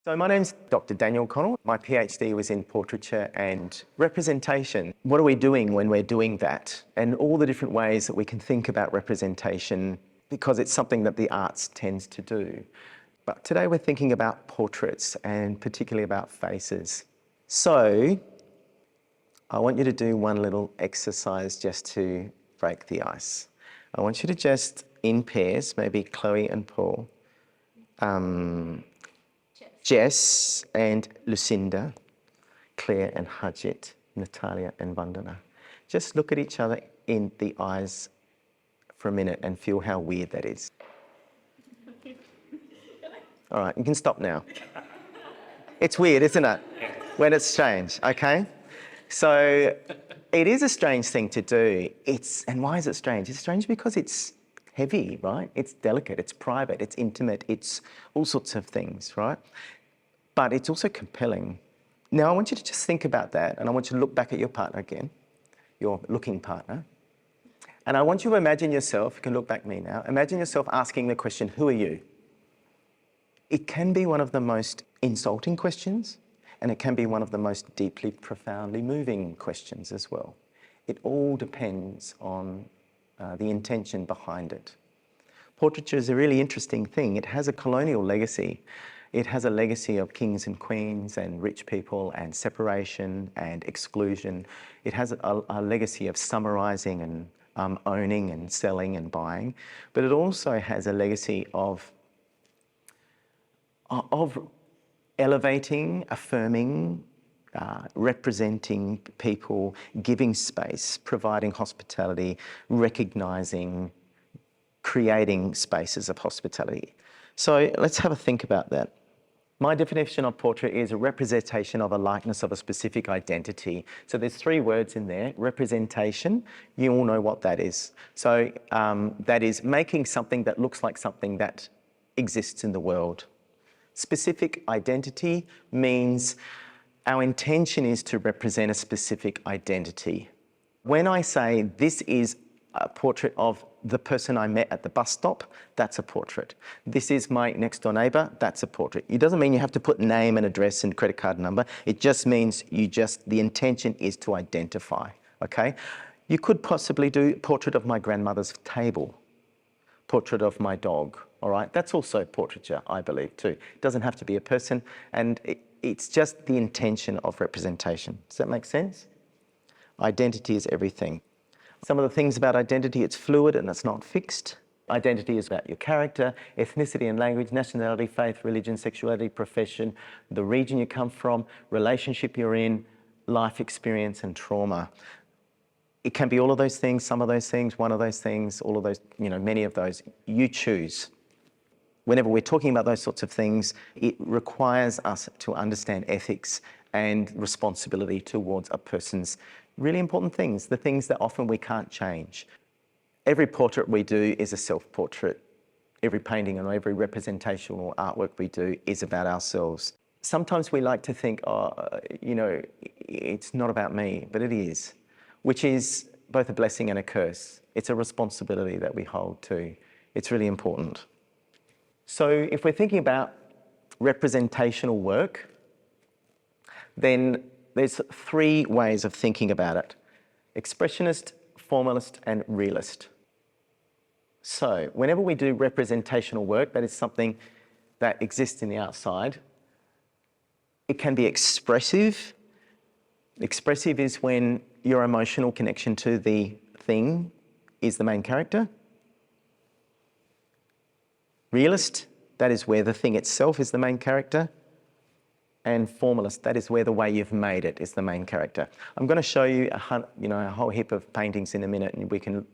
So my name's Dr. Daniel Connell. My PhD was in portraiture and representation. What are we doing when we're doing that? And all the different ways that we can think about representation, because it's something that the arts tends to do. But today we're thinking about portraits and particularly about faces. So I want you to do one little exercise just to break the ice. I want you to just, in pairs, maybe Chloe and Paul, Jess and Lucinda, Claire and Harjit, Natalia and Vandana. Just look at each other in the eyes for a minute and feel how weird that is. All right, you can stop now. It's weird, isn't it? When it's strange, okay? So it is a strange thing to do. And why is it strange? It's strange because it's heavy, right? It's delicate, it's private, it's intimate, it's all sorts of things, right? But it's also compelling. Now I want you to just think about that, and I want you to look back at your partner again, your looking partner. And I want you to imagine yourself, you can look back at me now, imagine yourself asking the question, who are you? It can be one of the most insulting questions, and it can be one of the most deeply, profoundly moving questions as well. It all depends on the intention behind it. Portraiture is a really interesting thing. It has a colonial legacy. It has a legacy of kings and queens and rich people and separation and exclusion. It has a legacy of summarising and owning and selling and buying. But it also has a legacy of elevating, affirming, representing people, giving space, providing hospitality, recognising, creating spaces of hospitality. So let's have a think about that. My definition of portrait is a representation of a likeness of a specific identity. So there's three words in there. Representation, you all know what that is. So that is making something that looks like something that exists in the world. Specific identity means our intention is to represent a specific identity. When I say this is a portrait of the person I met at the bus stop, that's a portrait. This is my next door neighbour, that's a portrait. It doesn't mean you have to put name and address and credit card number. It just means the intention is to identify, okay? You could possibly do portrait of my grandmother's table, portrait of my dog, all right? That's also portraiture, I believe, too. It doesn't have to be a person, and it's just the intention of representation. Does that make sense? Identity is everything. Some of the things about identity, it's fluid and it's not fixed. Identity is about your character, ethnicity and language, nationality, faith, religion, sexuality, profession, the region you come from, relationship you're in, life experience and trauma. It can be all of those things, some of those things, one of those things, all of those, many of those. You choose. Whenever we're talking about those sorts of things, it requires us to understand ethics and responsibility towards a person's really important things, the things that often we can't change. Every portrait we do is a self-portrait. Every painting and every representational artwork we do is about ourselves. Sometimes we like to think, it's not about me, but it is, which is both a blessing and a curse. It's a responsibility that we hold too. It's really important. So if we're thinking about representational work, then there's three ways of thinking about it: expressionist, formalist, and realist. So whenever we do representational work, that is something that exists in the outside, it can be expressive. Expressive is when your emotional connection to the thing is the main character. Realist, that is where the thing itself is the main character. And formalist, that is where the way you've made it is the main character. I'm going to show you a whole heap of paintings in a minute, and we can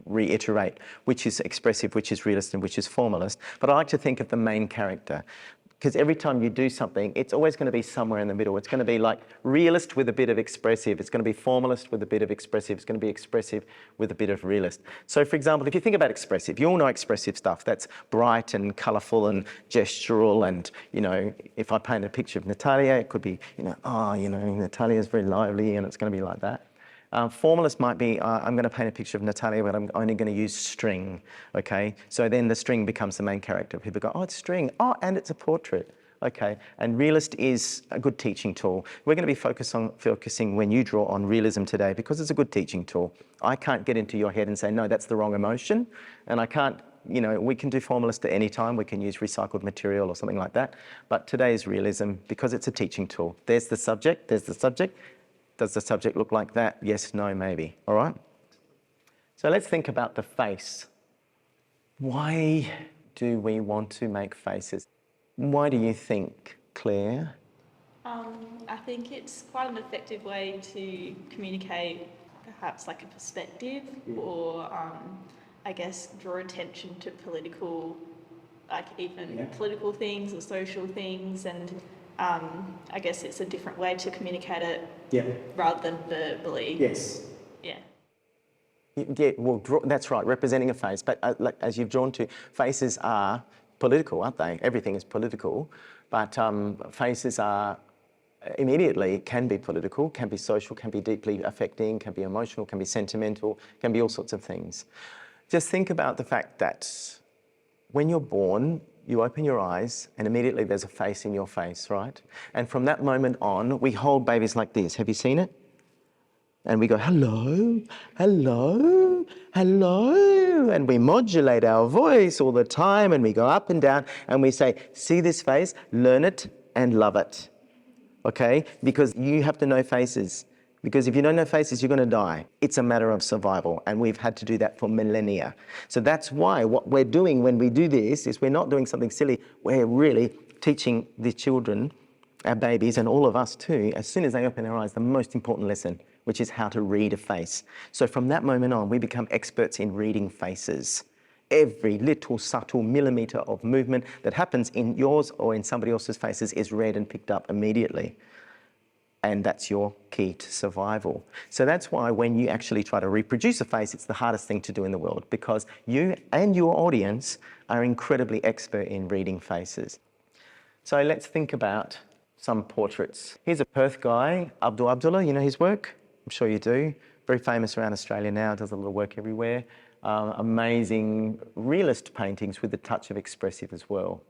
reiterate which is expressive, which is realist, and which is formalist. But I like to think of the main character, because every time you do something, it's always going to be somewhere in the middle. It's going to be like realist with a bit of expressive. It's going to be formalist with a bit of expressive. It's going to be expressive with a bit of realist. So for example, if you think about expressive, you all know expressive stuff. That's bright and colourful and gestural. And, if I paint a picture of Natalia, it could be, Natalia's very lively, and it's going to be like that. Formalist might be, I'm going to paint a picture of Natalia, but I'm only going to use string, okay? So then the string becomes the main character. People go, oh, it's string. Oh, and it's a portrait. Okay, and realist is a good teaching tool. We're going to be focusing when you draw on realism today because it's a good teaching tool. I can't get into your head and say, no, that's the wrong emotion. And I can't, we can do formalist at any time. We can use recycled material or something like that. But today is realism because it's a teaching tool. There's the subject, there's the subject. Does the subject look like that? Yes, no, maybe. All right? So let's think about the face. Why do we want to make faces? Why do you think, Claire? I think it's quite an effective way to communicate perhaps like a perspective or I guess draw attention to political, like even political things or social things, and I guess it's a different way to communicate it rather than verbally. Yes. Yeah. Yeah, well, that's right, representing a face. But as you've drawn to, faces are political, aren't they? Everything is political. But faces are immediately can be political, can be social, can be deeply affecting, can be emotional, can be sentimental, can be all sorts of things. Just think about the fact that when you're born, you open your eyes and immediately there's a face in your face, right? And from that moment on, we hold babies like this. Have you seen it? And we go, hello, hello, hello. And we modulate our voice all the time and we go up and down and we say, see this face, learn it and love it. Okay? Because you have to know faces. Because if you don't know faces, you're going to die. It's a matter of survival, and we've had to do that for millennia. So that's why what we're doing when we do this is we're not doing something silly. We're really teaching the children, our babies, and all of us too, as soon as they open their eyes, the most important lesson, which is how to read a face. So from that moment on, we become experts in reading faces. Every little subtle millimetre of movement that happens in yours or in somebody else's faces is read and picked up immediately. And that's your key to survival. So that's why when you actually try to reproduce a face, it's the hardest thing to do in the world, because you and your audience are incredibly expert in reading faces. So let's think about some portraits. Here's a Perth guy, Abdul Abdullah, you know his work? I'm sure you do. Very famous around Australia now, does a little work everywhere. Amazing realist paintings with a touch of expressive as well.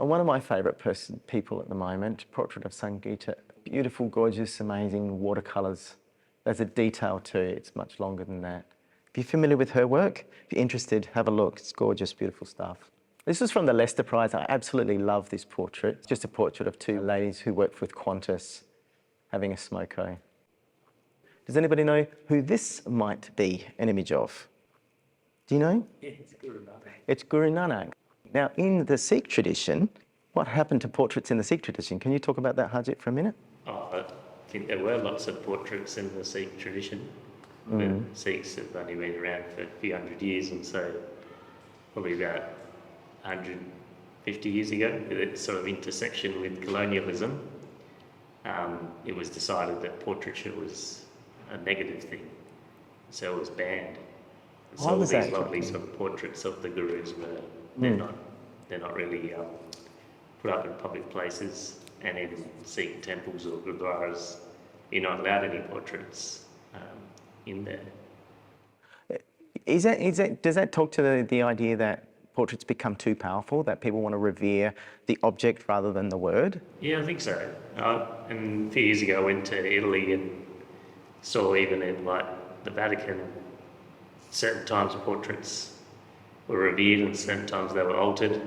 And one of my favourite people at the moment, portrait of Sangeeta. Beautiful, gorgeous, amazing watercolours. There's a detail too, it's much longer than that. If you're familiar with her work, if you're interested, have a look. It's gorgeous, beautiful stuff. This was from the Lester Prize. I absolutely love this portrait. It's just a portrait of two ladies who worked with Qantas having a smoko. Does anybody know who this might be an image of? Do you know? Yeah, it's Guru Nanak. It's Guru Nanak. Now, in the Sikh tradition, what happened to portraits in the Sikh tradition? Can you talk about that, Harjit, for a minute? Oh, I think there were lots of portraits in the Sikh tradition. The Sikhs have only been around for a few hundred years, and so probably about 150 years ago, with its sort of intersection with colonialism, it was decided that portraiture was a negative thing, so it was banned. And so all these lovely sort of portraits of the gurus were they're not really put up in public places, and in Sikh temples or gurdwaras, you're not allowed any portraits in there. Does that talk to the idea that portraits become too powerful, that people want to revere the object rather than the word? Yeah, I think so. And a few years ago I went to Italy and saw even in like the Vatican, certain times portraits were revered and certain times they were altered.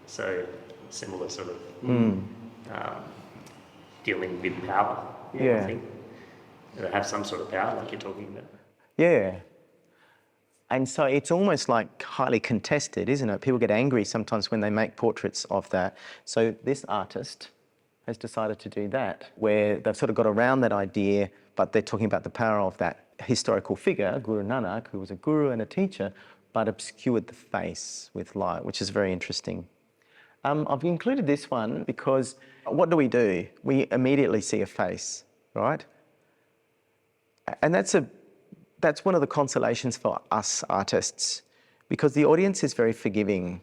So similar sort of dealing with power. I think. They have some sort of power, like you're talking about. Yeah. And so it's almost like highly contested, isn't it? People get angry sometimes when they make portraits of that. So this artist has decided to do that, where they've sort of got around that idea, but they're talking about the power of that historical figure, Guru Nanak, who was a guru and a teacher, but obscured the face with light, which is very interesting. I've included this one because what do? We immediately see a face, right? And that's one of the consolations for us artists, because the audience is very forgiving.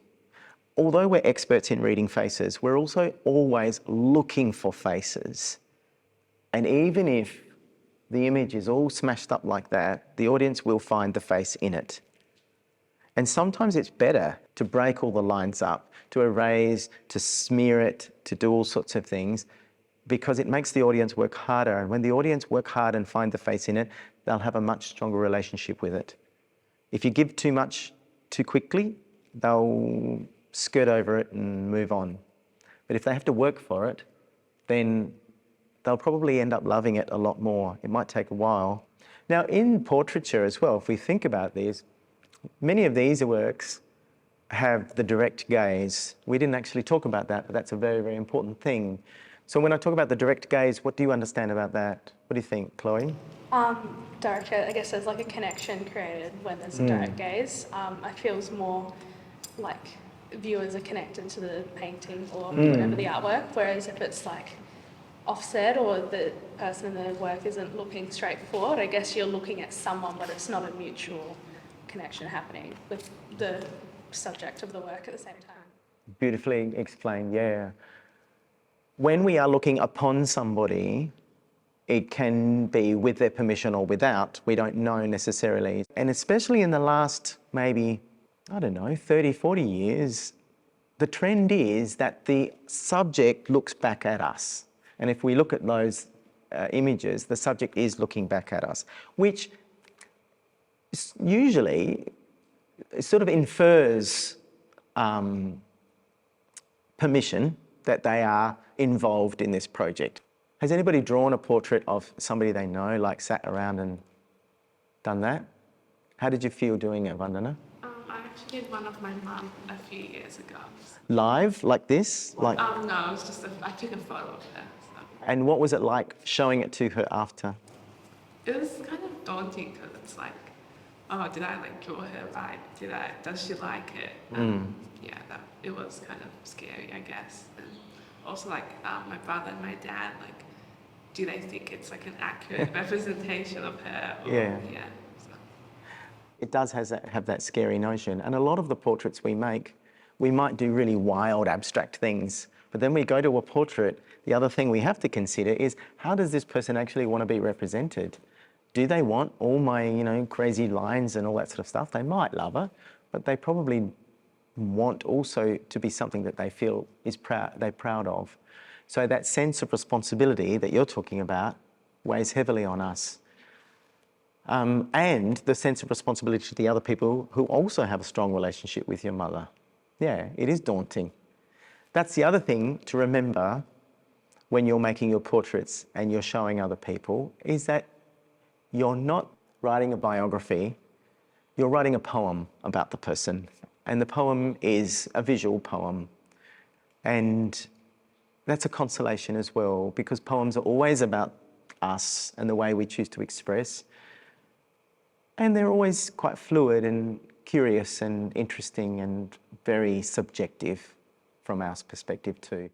Although we're experts in reading faces, we're also always looking for faces. And even if the image is all smashed up like that, the audience will find the face in it. And sometimes it's better to break all the lines up, to erase, to smear it, to do all sorts of things, because it makes the audience work harder. And when the audience work hard and find the face in it, they'll have a much stronger relationship with it. If you give too much too quickly, they'll skirt over it and move on. But if they have to work for it, then they'll probably end up loving it a lot more. It might take a while. Now, in portraiture as well, if we think about these, many of these works have the direct gaze. We didn't actually talk about that, but that's a very, very important thing. So when I talk about the direct gaze, what do you understand about that? What do you think, Chloe? Direct gaze, I guess there's like a connection created when there's a direct gaze. It feels more like viewers are connected to the painting or whatever the artwork, whereas if it's like offset or the person in the work isn't looking straight forward, I guess you're looking at someone, but it's not a mutual connection happening with the subject of the work at the same time. Beautifully explained, yeah. When we are looking upon somebody, it can be with their permission or without, we don't know necessarily. And especially in the last maybe, 30, 40 years, the trend is that the subject looks back at us. And if we look at those images, the subject is looking back at us, which usually sort of infers permission that they are involved in this project. Has anybody drawn a portrait of somebody they know, like sat around and done that? How did you feel doing it, Vandana? I actually did one of my mum a few years ago. Live, like this? Like, No, it was just I took a photo of her. So. and what was it like showing it to her after? It was kind of daunting because it's like, oh, did I like draw her right? Does she like it? Yeah, it was kind of scary, I guess. And also like my brother and my dad, like, do they think it's like an accurate representation of her? Or, Yeah. So. It does have that scary notion. And a lot of the portraits we make, we might do really wild, abstract things. But then we go to a portrait, the other thing we have to consider is, how does this person actually want to be represented? Do they want all my, crazy lines and all that sort of stuff? They might love it, but they probably want also to be something that they feel they're proud of. So that sense of responsibility that you're talking about weighs heavily on us. And the sense of responsibility to the other people who also have a strong relationship with your mother. Yeah, it is daunting. That's the other thing to remember when you're making your portraits and you're showing other people, is that you're not writing a biography, you're writing a poem about the person. And the poem is a visual poem. And that's a consolation as well, because poems are always about us and the way we choose to express. And they're always quite fluid and curious and interesting and very subjective from our perspective too.